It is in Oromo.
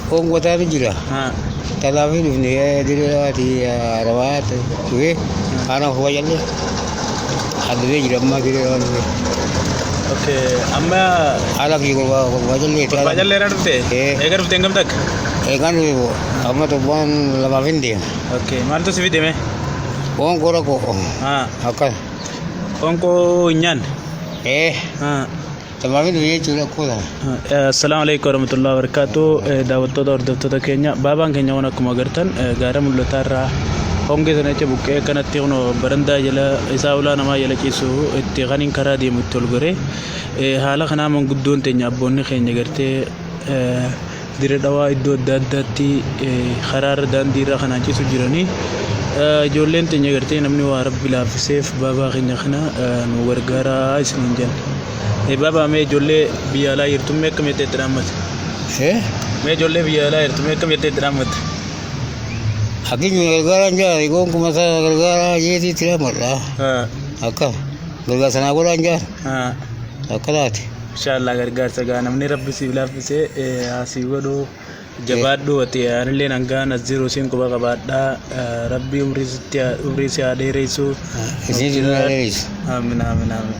Foon qotaatu jira. Talaafi dhufnee diriiraati arabaat dhufee haala hubaa jallee haddabee jira ammaa diriiraan dhufee. Okay, amma haala fi hubaa jallee ta'a. hubaa jallee irraa dhufte? Eega dhufte hangam takka? Eegaan dhufee amma torbaan lamaaf hin deema. Okay, maaltu si fide mee? Foon qora koo akkas. Foon koo hin nyaanne? Lamaaf hin dhufee jechuudha akkuma. Assalamu alaikum warahmatullahi wabarakatuh. Daawwattoota hordoftoota keenya baabaan keenya waan akkuma agartan gaara mul'ataa irraa hongee sana jecha buqqee kanatti kun barandaa jala isaa ulaa namaa jala ciisu itti qaniin karaa deemu itti ol goree haala kanaa manguddoon teenya abboonni keenya gartee diree dhawaa iddoo adda addaatti karaa irra daandii irraa kanaan ciisu jiranii ijoolleen teenya gartee namni waa rabbi laaffiseef baabaa keenya kana nu gargaaraa isiniin jenna. Baabaa mee ijoollee biyya alaa jirtu mee akkam jettee itti dhaammate? Mee ijoollee biyya alaa jirtu mee akkam jettee itti dhaammate? Hakkiin gargaaraan jira rigoon kuma isaa gargaaraa jeetii itti dhaamadha. Akka gargaar sanaa godhaan jira. Akka laati. Inshallah gargaarsa gaa namni rabbi siif laaffisee asii godhuu jabaadhu ati anillee nangaan as jiru siin quba qabaadhaa rabbi umrii si haa dheeressu. Isin haa dheeressu. Amiin amiin amiin.